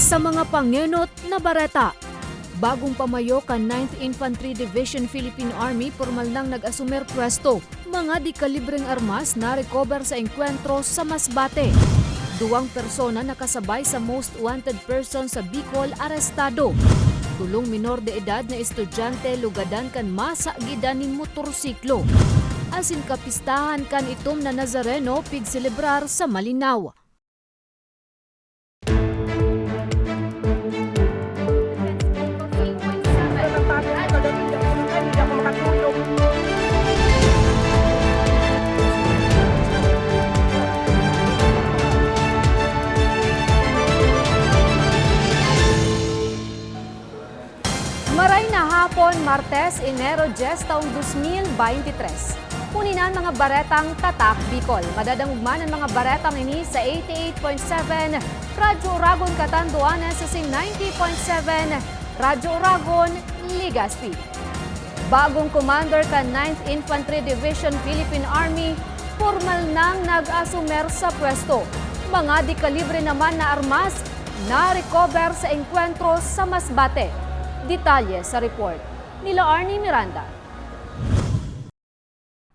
Sa mga pangenot na bareta, bagong pamayo kan 9th Infantry Division Philippine Army pormal nang nag-asumer pwesto. Mga di-kalibreng armas na recover sa engkwentro sa Masbate. 2 persona nakasabay sa most wanted person sa Bicol arestado. 3 minor de edad na estudyante lugadan kan masagidan ning motorsiklo. Asin kapistahan kan itom na Nazareno pigselebrar sa Malinaw. Maray na hapon, Martes, Enero 10, taong 2023. Kuninan mga baretang Tatak Bicol. Madadangugman ang mga baretang ini sa 88.7, Radyo Oragon Catanduanes sa 90.7, Radyo Oragon, Legazpi. Bagong commander ka 9th Infantry Division Philippine Army, formal nang nag-asumer sa pwesto. Mga di-kalibre naman na armas na recover sa engkwentro sa Masbate. Detalye sa report nila Arnie Miranda.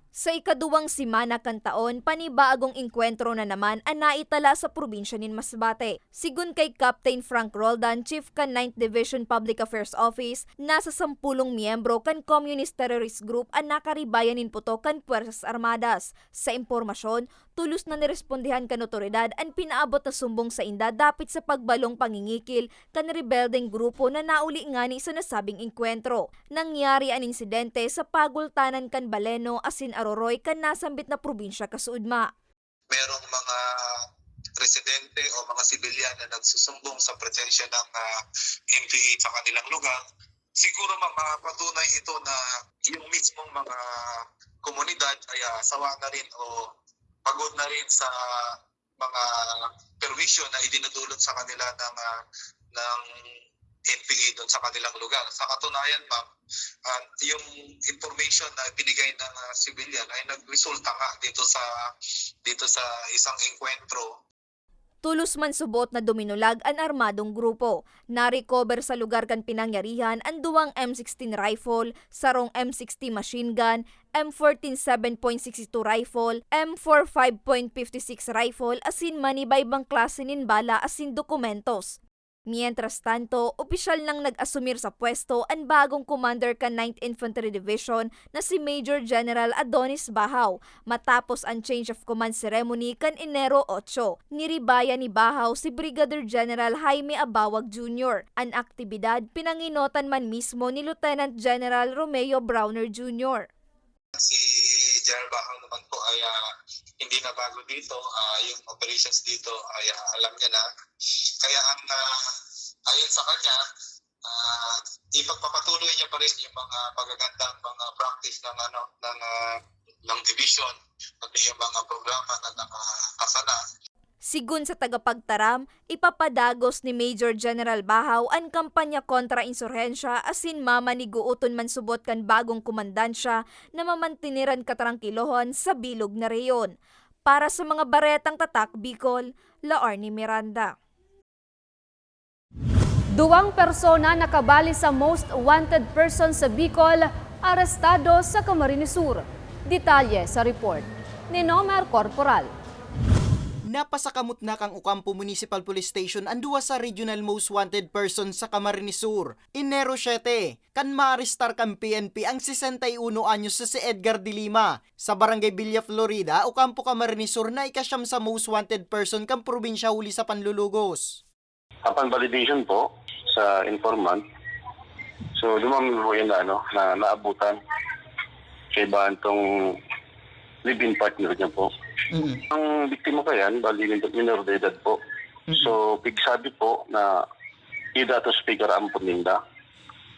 Sa ikaduwang simana kan taon, panibagong engkwentro na naman ang naitala sa probinsya nin Masbate. Sigun kay Captain Frank Roldan, Chief kan 9th Division Public Affairs Office, nasa 10 miyembro kan Communist Terrorist Group ang nakaribayan nin puto kan Puwersas Armadas. Sa impormasyon, tulos na nirespondihan kan otoridad ang pinaabot na sumbong sa inda dapit sa pagbalong pangingikil kan rebeldeng grupo na nauli nga ni sa nasabing engkwentro. Nangyari ang insidente sa pagultanan kan Baleno asin Aroroy kan nasambit na probinsya kasuudma. Merong mga residente o mga sibilyan na nagsusumbong sa presensya ng NPA sa kanilang lugar. Siguro mapatunay ito na yung mismong mga komunidad ay sawa na rin o pagod na rin sa mga perwisyo na idinudulot sa kanila ng NPA doon sa kanilang lugar. Sa katunayan, ma'am, yung information na binigay ng civilian ay nagresulta nga dito sa isang engkwentro. Tulos man subot na duminulag ang armadong grupo. Na-recover sa lugar kan pinangyarihan ang 2 M16 rifle, sarong M60 machine gun, M14 7.62 rifle, M4 5.56 rifle asin manibay bang klase nin bala asin dokumentos. Mientras tanto, opisyal nang nag-asumir sa pwesto ang bagong commander ka 9th Infantry Division na si Major General Adonis Bahaw matapos ang change of command ceremony kan Enero 8. Niribaya ni Bahaw si Brigadier General Jaime Abawag Jr. Ang aktibidad pinanginotan man mismo ni Lieutenant General Romeo Browner Jr. Si General Bahaw naman po ay hindi na bago dito, yung operations dito ay alam niya na. Kaya ayon sa kanya, ipagpapatuloy niya pa rin yung mga pagagandang mga practice ng division, pati yung mga programa na nakasana. Sigun sa tagapagtaram, ipapadagos ni Major General Bahaw ang kampanya kontra insurhensya asin mamaniguuton man subot kan bagong komandansya na mamantiniran katrangkilohon sa bilog na reyon. Para sa mga baretang Tatak Bicol, Arnie Miranda. 2 persona nakabali sa most wanted person sa Bicol, arestado sa Camarines Sur. Detalye sa report ni Nomer Corporal. Napasakamot na kang Ocampo Municipal Police Station ang 2 sa regional most wanted person sa Camarines Sur. Enero 7, kan maarestar kan PNP ang 61 anyos sa si Edgar de Lima sa Barangay Villa Florida, Ocampo, Camarines Sur na ikasyam sa most wanted person kan probinsya huli sa panlulugos. Upon validation po sa informant, so dumami po yun na naabutan kay bantong live-in partner niya po. Ang biktima pa yan, bali minor de edad po. So, pigsabi po na i-datos speaker ang puninda,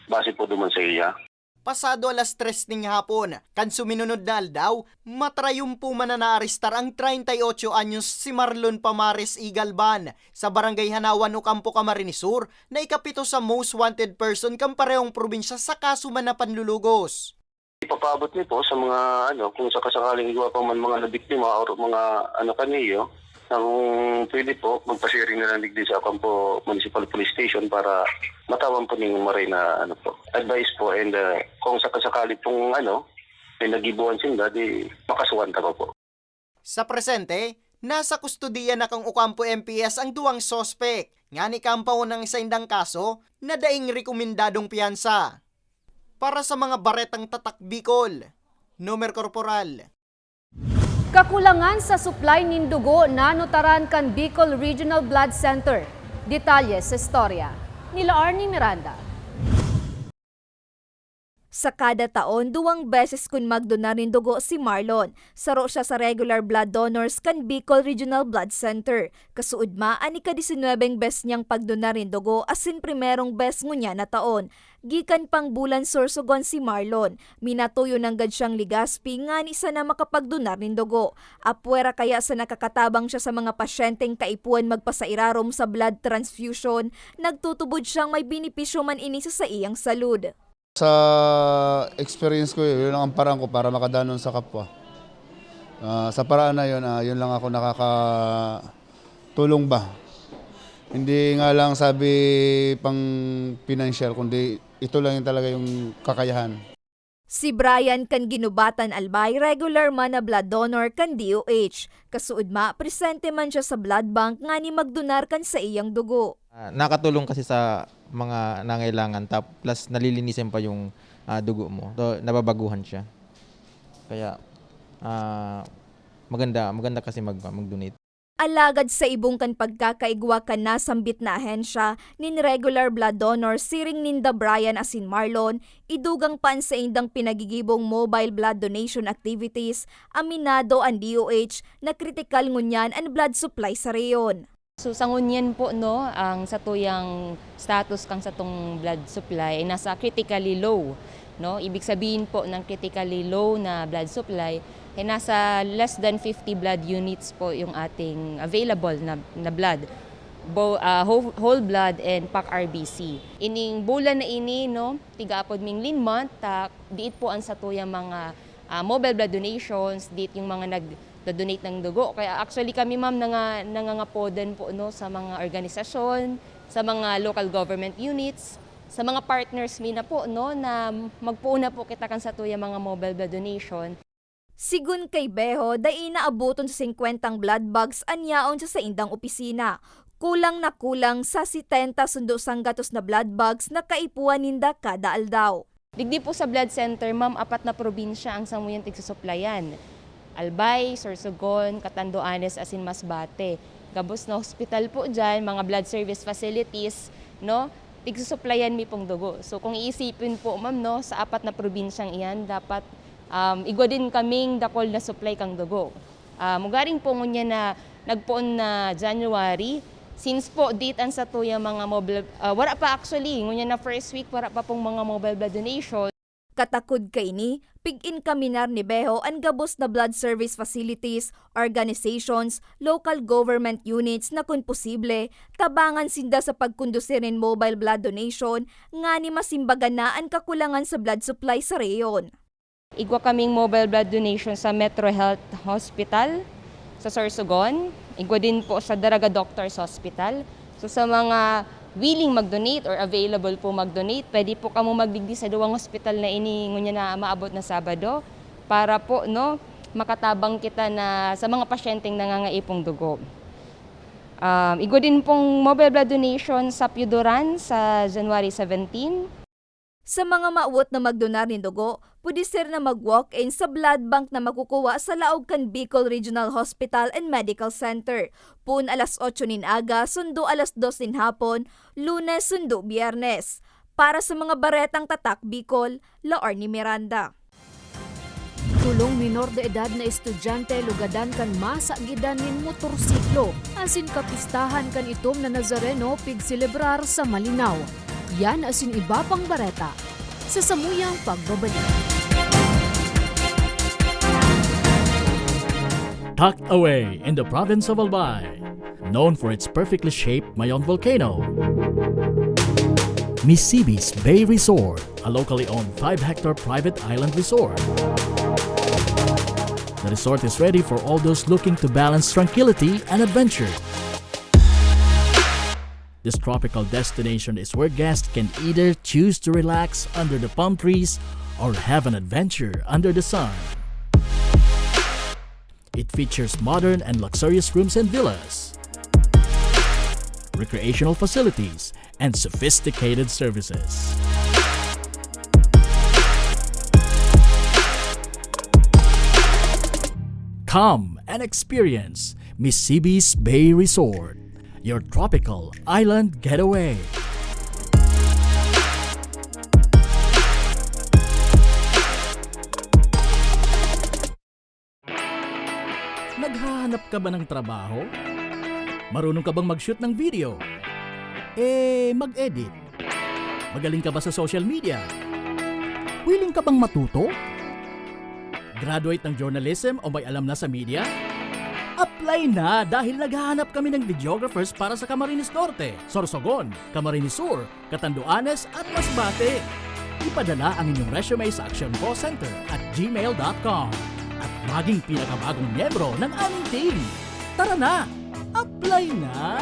base po duman sa iya. Pasado alas 3 ning hapon, kan suminunod na aldaw, matrayumpo man na naarestar ang 38 anyos si Marlon Pamares Igalban sa Barangay Hanawan, Ocampo, Camarines Sur na ikapito sa most wanted person kang parehong probinsya sa kaso man na panlulugos. Ipapabot niyo po sa mga kung sakasakaling iwa pa man mga nabiktima o mga kaniyo, Kung pwede po, magpasiring na lang din sa Ocampo Municipal Police Station para matawan po ng maray na advice po, and kung sakasakali pong may nagibuan sila, di makasuhan ka po. Sa presente, nasa kustudiya na kang Ocampo MPS ang duwang sospek. Nga ni kampaw ng isa indang kaso na daing rekomendadong piyansa. Para sa mga baretang tatak Bicol, Nomer Corporal. Kakulangan sa supply nin dugo na notaran kan Bicol Regional Blood Center. Detalye sa istorya nila Arnie Miranda. Sa kada taon, 2 beses kun magdonar nin dugo si Marlon. Saro siya sa regular blood donors kan Bicol Regional Blood Center. Kasuod ma, ani ka 19 bes niyang pagdonar nin dugo asin primerong bes ngunya na taon. Gikan pang bulan Sorsogon si Marlon. Minatuyo ng gad siyang Ligaspi nga ni sana makapagdonar nin dugo. Apwera kaya sa nakakatabang siya sa mga pasyenteng kaipuan magpasairarom sa blood transfusion, nagtutubod siyang may binipisyo man ini sa iyang salud. Sa experience ko, yun ang parang ko para makadanon sa kapwa. Sa paraan na yun, yun lang ako nakakatulong ba. Hindi nga lang sabi pang financial, kundi ito lang yung talaga yung kakayahan. Si Brian kan ginubatan albay, regular man na blood donor kan DOH. Kasuod ma, presente man siya sa blood bank nga ni magdonar kan sa iyang dugo. Nakatulong kasi sa mga nangailangan, plus nalilinisin pa yung dugo mo. So, nababaguhan siya. Kaya maganda kasi mag-donate. Alagad sa ibong kan pagkakaigwa kan nasambit na ahensya, nin regular blood donor siring ninda Brian asin Marlon, idugang pan sa indang pinagigibong mobile blood donation activities, aminado ang DOH na kritikal ngunyan ang blood supply sa reyon. So sa ngunyan po no, ang satuyang status kang satong blood supply ay nasa critically low, no? Ibig sabihin po ng critically low na blood supply ay nasa less than 50 blood units po yung ating available na blood. Whole blood and pack RBC. Ining bulan na ini no, tigaapod ming linmonth, diit po ang satuyang mga mobile blood donations, diit yung mga donate ng dugo. Kaya actually kami ma'am nangangapodan po no sa mga organisasyon, sa mga local government units, sa mga partners mi na po no na magpuuna po kita kan sa tuya mga mobile blood donation. Sigun kay Beho, dai naabuton sa 50 blood bags anyaon sa indang opisina. Kulang na kulang sa 70 sundo sanggatos na blood bags na kaipuan ninda kada aldaw. Digdi po sa blood center ma'am, 4 na probinsya ang samuyan tigsusuplayan. Albay, Sorsogon, Catanduanes, asin Masbate. Gabos na hospital po dyan, mga blood service facilities, no? Tigsusuplayan mi pong dugo. So kung iisipin po ma'am, no, sa 4 na probinsyang iyan, dapat igwa din kaming dakol na supply kang dugo. Mugaring po ngunya na nagpoon na January, since po ditan sa tuya mga mobile, wala pa actually, ngunya na first week, wala pa pong mga mobile blood donation. Katakod kay ni, pig-in kaminar ni Beho ang gabos na blood service facilities, organizations, local government units na kung posible, tabangan sinda sa pagkundusirin mobile blood donation nga ni masimbagan na ang kakulangan sa blood supply sa reyon. Igwa kaming mobile blood donation sa Metro Health Hospital sa Sorsogon. Igwa din po sa Daraga Doctors Hospital. So sa mga willing mag-donate or available po mag-donate, pwede po kamo magdigdi sa duwang hospital na ini ngunya na maabot na Sabado para po no makatabang kita na sa mga pasyenteng nangangaipong dugo. Igwa din pong mobile blood donation sa Piudoran sa January 17. Sa mga maawot na magdonar ni dugo, pwede sir na mag-walk-in sa blood bank na makukuha sa laog kan Bicol Regional Hospital and Medical Center. Pun alas 8 nin aga, sundo alas 2 nin hapon, Lunes sundo Biyernes. Para sa mga baretang tatak Bicol, Arnie Miranda. Tulong minor de edad na estudyante lugadan kan masagidan nin motorsiklo. Asin kapistahan kan itom na Nazareno pigselebrar sa Malinaw. Yan asin iba pang bareta sa samuyang pagbabalik. Tucked away in the province of Albay, known for its perfectly shaped Mayon volcano, Misibis Bay Resort, a locally owned 5-hectare private island resort. the resort is ready for all those looking to balance tranquility and adventure. This tropical destination is where guests can either choose to relax under the palm trees or have an adventure under the sun. It features modern and luxurious rooms and villas, recreational facilities, and sophisticated services. Come and experience Misibis Bay Resort, your tropical island getaway. Naghahanap ka ba ng trabaho? Marunong ka bang mag-shoot ng video? Mag-edit? Magaling ka ba sa social media? Willing ka bang matuto? Graduate ng journalism o may alam na sa media? Apply na dahil naghahanap kami ng videographers para sa Camarines Norte, Sorsogon, Camarines Sur, Catanduanes at Masbate. Ipadala ang inyong resume sa actioncallcenter@gmail.com at maging pinakabagong miyembro ng aming team. Tara na! Apply na!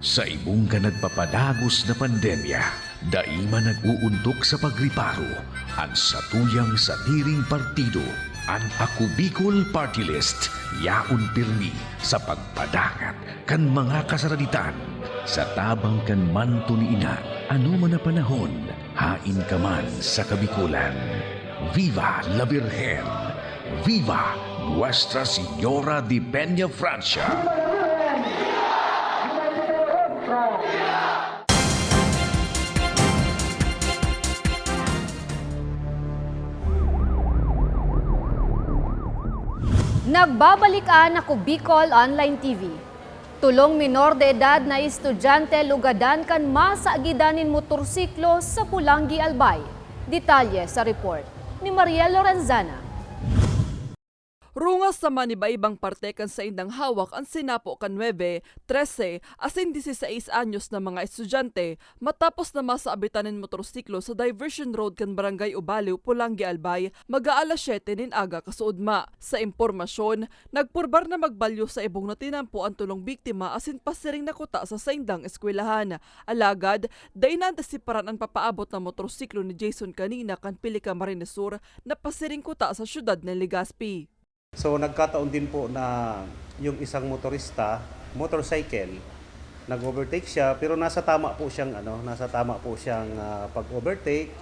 Sa imong ka nagpapadagos na pandemya, daima nag-uuntok sa pagriparo, ang satuyang satiring partido, ang Ako Bicol Party List, yaon pirmi sa pagpadangat kan mga kasaraditan, sa tabang kan manto ni ina, ano man na panahon, hain ka man sa kabikulan. Viva la Virgen! Viva Nuestra Señora de Peña Francia! Nagbabalikan ako Bicol Online TV. Tulong minor de edad na estudyante lugadan kan masaagidanin motorsiklo sa Pulangi, Albay. Detalye sa report ni Mariel Lorenzana. Rungas sa maniba-ibang parte kan sa indang hawak ang sinapo kan 9, 13 asin 16 anyos na mga estudyante matapos na masaabitanin motorsiklo sa diversion road kan Barangay Ubaliw, Pulangi, Albay mag-aalas 7 nin aga kasuudma. Sa impormasyon, nagpurbar na magbalyo sa ibong natinampo ang tulong biktima asin pasiring nakuta sa saindang eskwelahan. Alagad, dainan dasiparan ang papaabot na motorsiklo ni Jason kanina kan Pilica Camarines Sur na pasiring kuta sa syudad ng Legazpi. So nagkataon din po na yung isang motorcycle, nag-overtake siya pero nasa tama po siyang pag-overtake.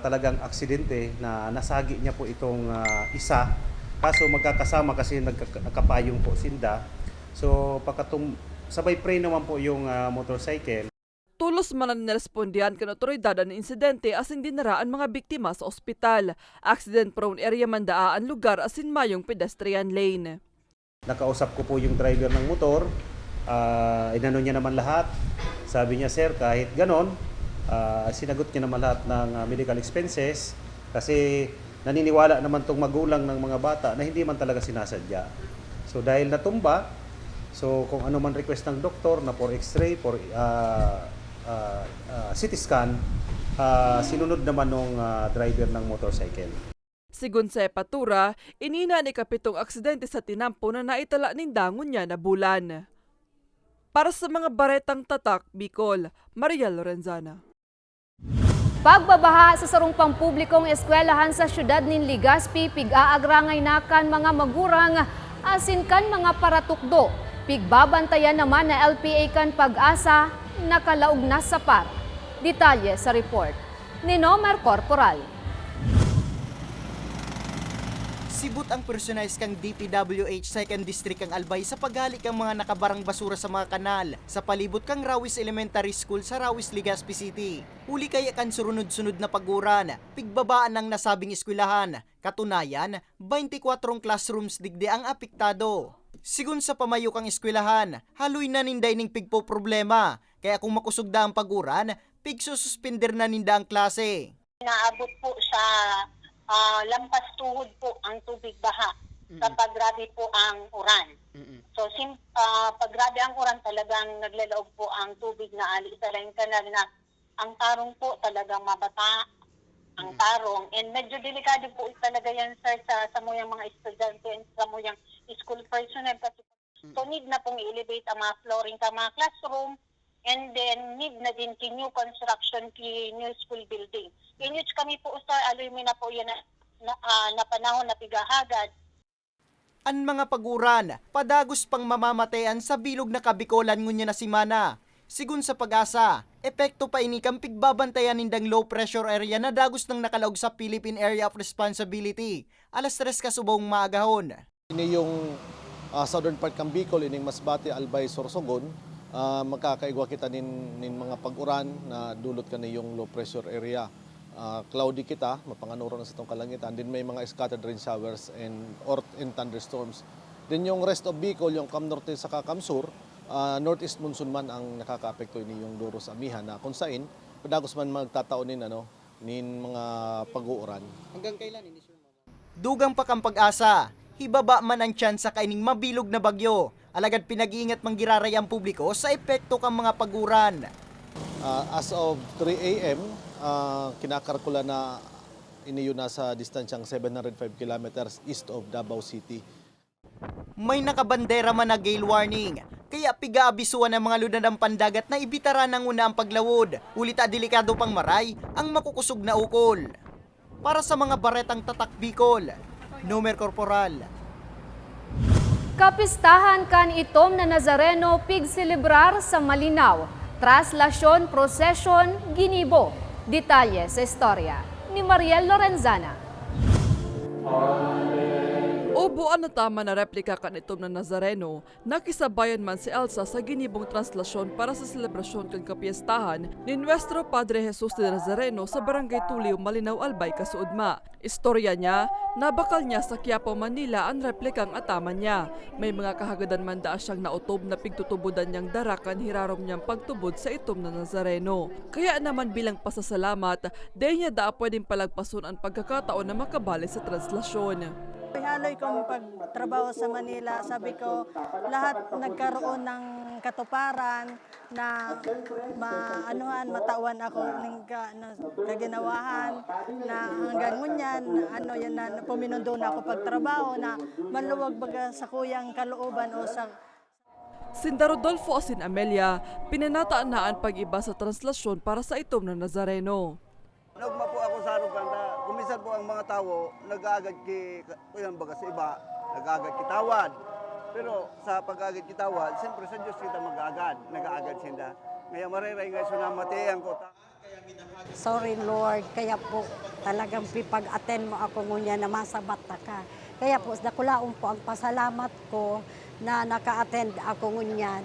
Talagang aksidente na nasagi niya po itong isa. Kaso magkakasama kasi nagkapayong po sinda. So sabay pre naman po yung motorcycle. Tulos man ang nirespondihan kan otoridad ang insidente asin dinaraan mga biktima sa ospital. Accident-prone area man ang lugar asin mayong pedestrian lane. Nakausap ko po yung driver ng motor. Inano niya naman lahat. Sabi niya, sir, kahit ganon, sinagot niya naman lahat ng medical expenses kasi naniniwala naman tong magulang ng mga bata na hindi man talaga sinasadya. So dahil natumba, so kung ano man request ng doktor na for x-ray, for CT scan, sinunod naman ng driver ng motorcycle. Sigun sa Epatura, inina ni kapitong aksidente sa tinampo na naitala nindangon niya na bulan. Para sa mga baretang tatak, Bicol, Maria Lorenzana. Pagbabaha sa sarong pampublikong eskwelahan sa syudad nin Legazpi, pig-aagrangay na kan mga magurang asin kan mga paratukdo. Pigbabantayan naman na LPA kan Pag-asa, nakalaog na sa par. Detalye sa report ni Nomer Corporal. Sibut ang personalized kang DPWH 2nd District ang Albay sa paghalik ang mga nakabarang basura sa mga kanal sa palibot kang Rawis Elementary School sa Rawis, Legazpi City. Huli kaya kan surunod-sunod na paguran, pigbabaan ng nasabing eskwelahan. Katunayan, 24 classrooms digdi ang apektado. Sigun sa pamayukang eskwelahan, haloy na ninday ning pigpo problema. Kaya kung makusugda ang paguran, pigsususpender na ninda ang klase. Naabot po sa lampas tuhod po ang tubig baha kapag grabe po ang uran. So pag grabe ang uran talagang naglalaog po ang tubig na alis sa laing kanal na Ang tarong po talagang mabata ang tarong. And medyo delikado po talaga yan, sir, sa muyang mga estudyante and sa muyang school personnel. Kasi so need na pong i-elevate ang mga flooring sa mga classroom, and then need na din new construction, new school building. Inuch kami po, sir, alumin na po yan na panahon na pigahagad. Ang mga paguran, padagos pang mamamatean sa bilog na kabikolan ngunya na simana. Sigun sa Pag-asa, epekto pa ini kang pigbabantayan nindang low pressure area na dagos ng nakalaog sa Philippine Area of Responsibility. Alas 3 kasubong maagahon. Ini yung southern part ng Bicol, ining Masbate, Albay, Sorsogon, magkakaigwa kita nin mga pag-uran na dulot ka na yung low pressure area. Cloudy kita, mapanganuro na sa itong kalangitan. Din may mga scattered rain showers and thunderstorms. Din yung rest of Bicol, yung Cam Norte sa Cam Sur, northeast monsoon man ang nakaka-apekto ini yung Duro sa Amihan na kung saan padagos man magtataon nin mga pag-uuran. Hanggang kailan ini sir? Dugang pa kang Pag-asa, hibaba man ang tsansa kaining mabilog na bagyo. Alagad pinag-iingat manggiraray ang publiko sa epekto kang mga paguran. As of 3 a.m., kinakalkula na iniyo na sa distansyang 705 kilometers east of Davao City. May nakabandera man na gale warning, kaya piga-abisuan ng mga lunadang pandagat na ibitara ng una ang paglawod. Ulit delikado pang maray ang makukusog na ukol. Para sa mga baretang tatak Bicol, Nomer Corporal. Kapistahan kan itom na Nazareno pigselebrar sa Malinaw. Traslasyon, prosesyon, ginibo. Detalye sa istorya ni Mariel Lorenzana. Ubuan na tama na replika kanitom na Nazareno, nakisabayan man si Elsa sa ginibong translasyon para sa selebrasyon kang kapiestahan ni Nuestro Padre Jesus de Nazareno sa Barangay Tuliw, Malinaw, Albay, Kasuudma. Istorya niya, nabakal niya sa Quiapo, Manila ang replikang ataman niya. May mga kahagadan man daa siyang nautob na pigtutubudan niyang darakan hirarom niyang pagtubod sa itom na Nazareno. Kaya naman bilang pasasalamat, di niya daa pwedeng palagpason ang pagkakataon na makabali sa translasyon. Haloy kong pagtrabaho sa Manila, sabi ko, lahat nagkaroon ng katuparan na matawan ako ng kaginawahan na hanggang ngunyan, yan na puminundo na ako pagtrabaho na maluwag baga sa kuyang kalooban o sa Sinda Rodolfo o sin Amelia, pinanataan na ang pag-iba sa translasyon para sa itom na Nazareno. Nagma po ako sa Aruganda, kumisan po ang mga tao, nag-aagad baga sa iba, nag-aagad kitawad. Pero sa pag-aagad kitawad, siyempre sa Diyos kita mag-aagad, nag-aagad sinda. Ngayon mariray ngayon sunamatihan ko. Sorry Lord, kaya po talagang pipag-attend mo ako ngunya na masabat ka. Kaya po, nakulaon po ang pasalamat ko na naka-attend ako ngunyan.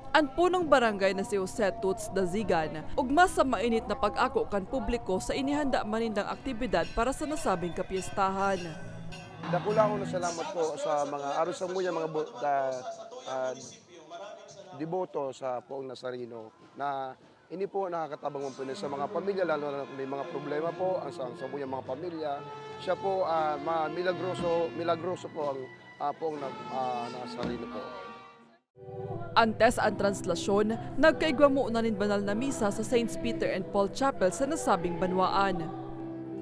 Ang punong barangay na si Jose Tuts Dazigan, ugma sa mainit na pag-ako kan publiko sa inihanda manindang aktibidad para sa nasabing kapiestahan. Dakulang na salamat po sa mga aros sa muya, mga deboto sa Poong Nazareno na ini po nakakatabang po sa mga pamilya, lalo na may mga problema po ang sa muya mga pamilya. Siya po milagroso po ang Poong Nazareno po. Antes ang translasyon, nagkaigwa mo unanin banal na misa sa St. Peter and Paul Chapel sa nasabing banwaan.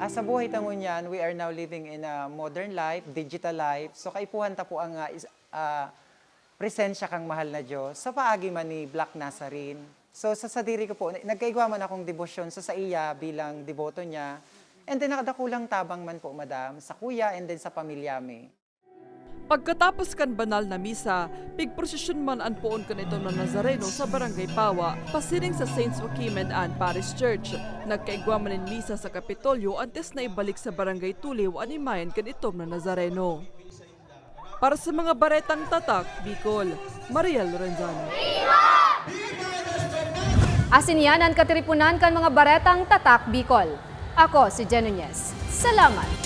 Sa buhay tangon yan, we are now living in a modern life, digital life. So kaipuhan ta po ang presensya kang mahal na Diyos sa paagi man ni Black Nazarene. So sa sadiri ko po, nagkaigwa man akong debosyon sa iya bilang deboto niya. And then nakadakulang tabang man po, madam, sa kuya and then sa pamilya mi. Pagkatapos kan banal na misa, pigprosesyon man ang poon kan ito na Nazareno sa Barangay Pawa, pasiring sa Saints Joaquim and Ann Parish Church. Nagkaigwa man in misa sa Kapitolyo antes na ibalik sa Barangay Tuliw ang imayan kan ito na Nazareno. Para sa mga baretang tatak, Bicol, Mariel Lorenzano. Asinyanan katiripunan kan mga baretang tatak Bicol. Ako si Jen Nunez. Salamat!